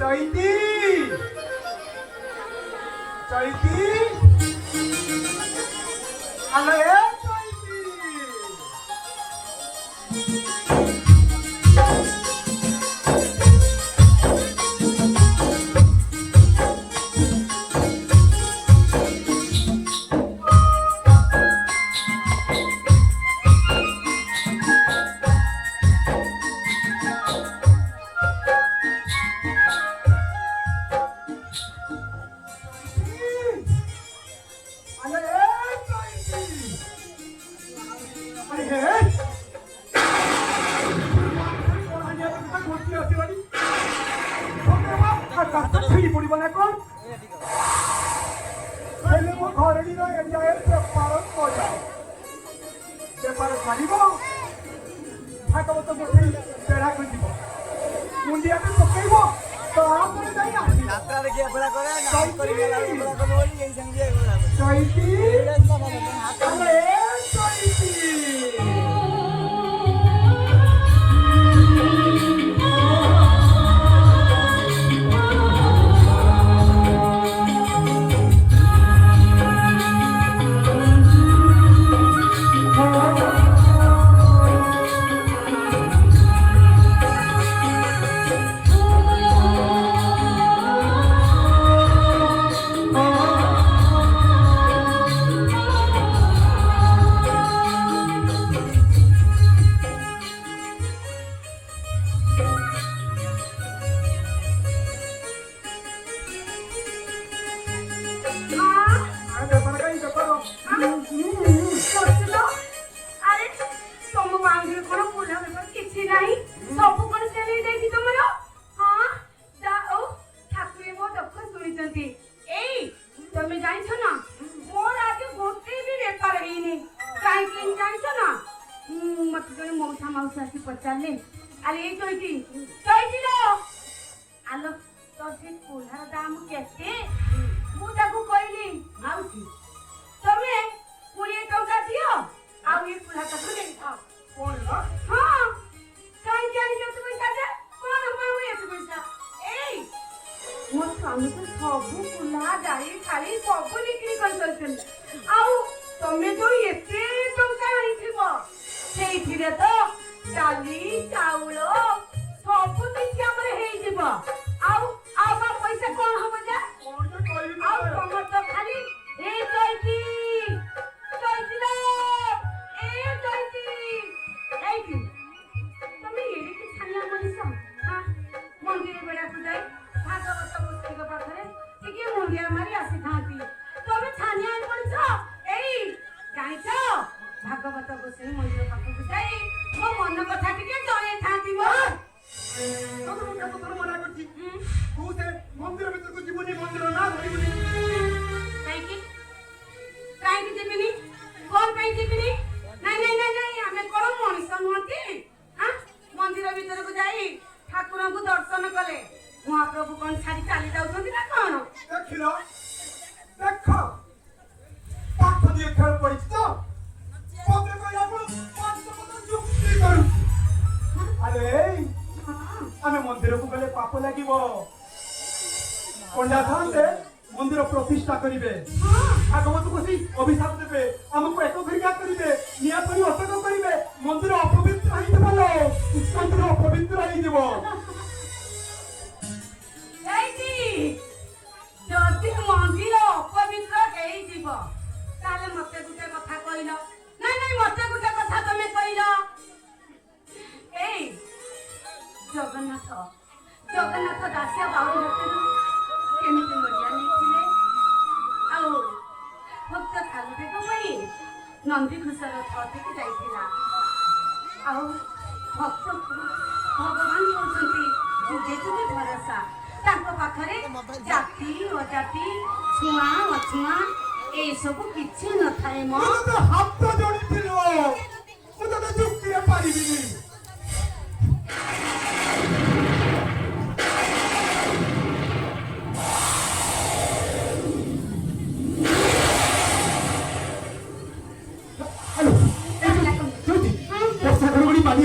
চৈতি চৈতি আলো এ চৈতি मंदिर प्रतिष्ठा करेंगे भागवत बसी अभिशाप देवे आमको एक घरिका करेंगे निया परी अटक करेंगे मंदिर अपवित्र मंदिर अपवित्र जदि मंदिर अपवित्र मते गुटे कथा कहल ना मते गुटे कथा तमे कहल जगन्नाथ जगन्नाथ दासिया बाबू केमिति नड़िया नहीं भक्त खालुटे नंदी घोषर रथ थे जाइला भक्त भगवान कहते जुगे जुगे भरोसा पाखरे जाति अजाति छुआ अछुआ ए सब किछि न थाए म तो हाथ जोड़ी थिलो मु तो जुक्ति रे पारिबिनी पानी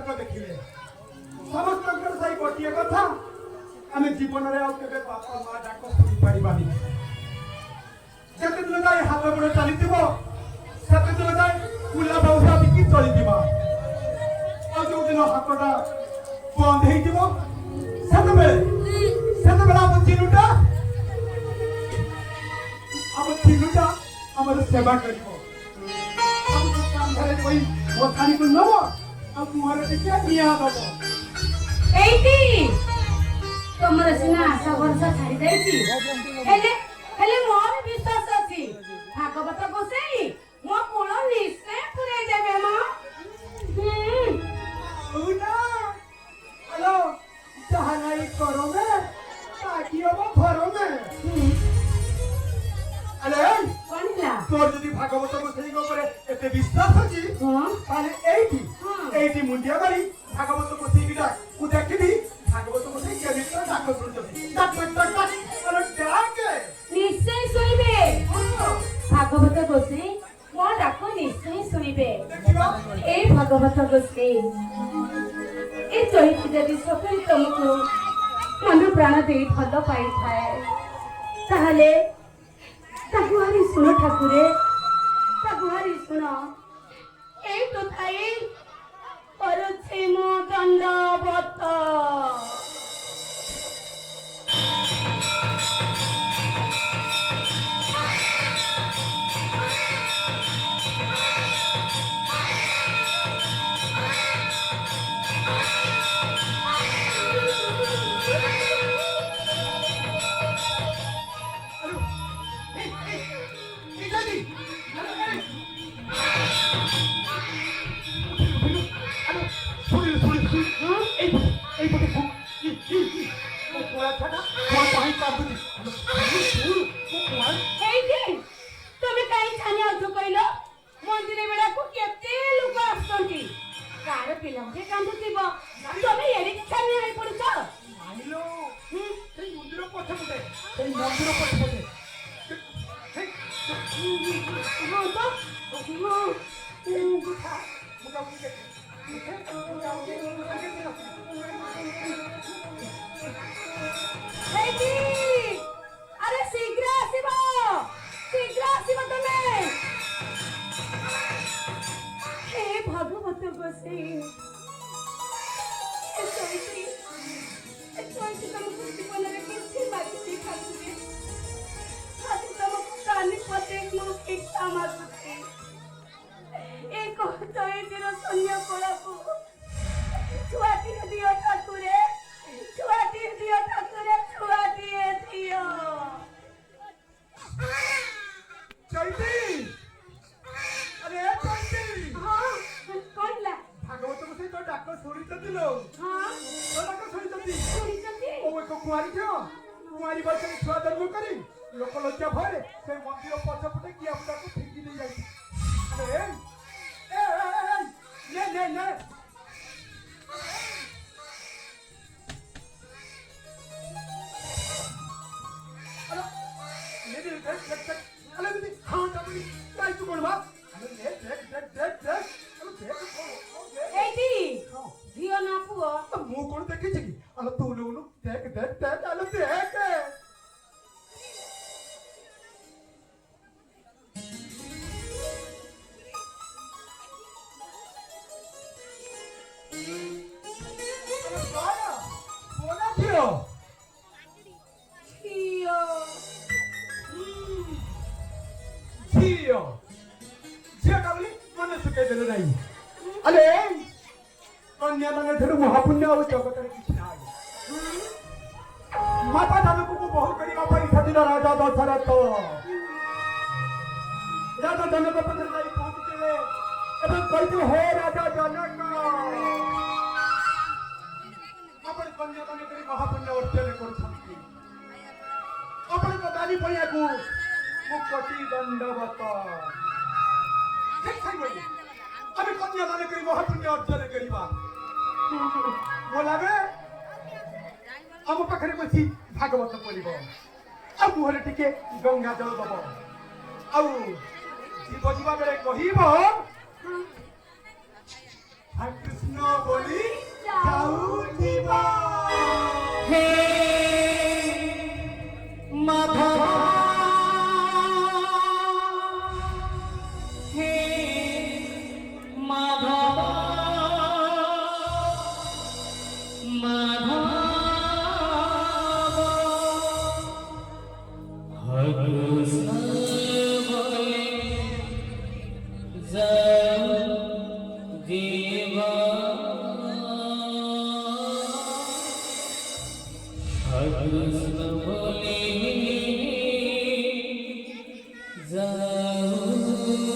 लोक देखिले समस्तंकर सही गोटिए कथा आमे जीवन रे आउ केबे बापा मां डाक सुनि परिबानी जते दिन जाय हाथ गोड़ चलिथिबो सेते दिन जाय कुला बौसा बिकी चलिथिबो आ जो दिन हाथटा बंद हेइथिबो सेते बेला हम चिनुटा हमर सेवा करिबो हम काम करे कोई वो खानी को नव हम मुहर टिके निया दबो एइटी तमर सिना आशा भरोसा छाड़ी दैछि हेले मोर विश्वास अछि भागवत गोसाई मो कोळ निश्चय पुरे देबे मां उना हेलो जहानाई करो में ताकि अब भरो में अरे कोनला तोर जदी भागवत गोसाई को करे एते विश्वास अछि ताले एइटी मुंडिया मारी भागवत गोसाई की डाक को देखिबी भागवत गोसाई के भीतर डाक सुनछथि डाक अरे डाक निश्चय सुनिबे भागवत गोसाई मो डाक निश्चय सुनिबे ए भागवत गोसाई ए चैती जदि सफल तुमको मन प्राण दे भल पाई थाए ताहले ताकुहारी सुनो ठाकुरे ताकुहारी सुनो ए तो थाई परछे मो दंडवत তুমি কাই ছানি আছো কইলো মন্দিরে বেড়া কো কেতে লোক আসছন্তি কার পিলাকে কান্দুতিব তুমি এরি ছানি আই পড়ছ আইলো সেই মন্দির পছন্দে সেই মন্দির পছন্দে হ্যাঁ তো হেইটি আরে শীঘ্র আসিব তুমি হে ভাগবত গোসাই এ চৈতি তোমাকে জীবনের কিছু বাকি দেখাচ্ছি আজ তোমাকে কানে প্রত্যেক মুখ ইচ্ছা মারুছি এই চৈতির শূন্য করাবো ছুয়াটি দিও ঠাকুরে ছুয়াটি দিও चैती अरे चैती हाँ कोनला भागवत गोसाई तो डाक सुनितति लो हाँ तो डाक सुनितति सुनितति ओ एको कुआरी छ कुआरी बच्चा छुआ जन्म करी लोक लज्जा भय से मंदिर पछपटे किया बुडा को फेंकी दे जाई अरे ने अरे दीदी हाँ जाबी काय तू कोण बा अरे देख अरे देख एटी धियो ना पुओ मु कोण देखि छी अरे तू लोनु देख अरे देख अरे बाया बोला थियो झियो का बोली मन सुके देले नाही अरे कन्या माने धरु महापुण्य हो जगत रे किछ नाही माता जनक को बहु करिवा पई सदिन राजा दशरथ राजा जनक पत्र जाई पहुंचले एवं कहते हे राजा जनक अपन कन्या माने करी महापुण्य अर्जन करछंती अपन को दानी पया को मुक्ति दंडवत আমি কন্যা মানে করি মহাপুণ্য অর্জন করিবা बोलाबे ଆମ ପାଖରେ ବସି ଭାଗବତ ପଢିବ ଆଉ ମୁହଁରେ ଟିକେ ଗଙ୍ଗା ଜଳ ଦବ ଆଉ ଯିବ ଯିବା ବେଳେ କହିବ কৃষ্ণ বলি যাউথিবা হে মাধব হে মাধব মাধব কৃষ্ণ বলে যাউথিবা কৃষ্ণ বলে যাউথিবা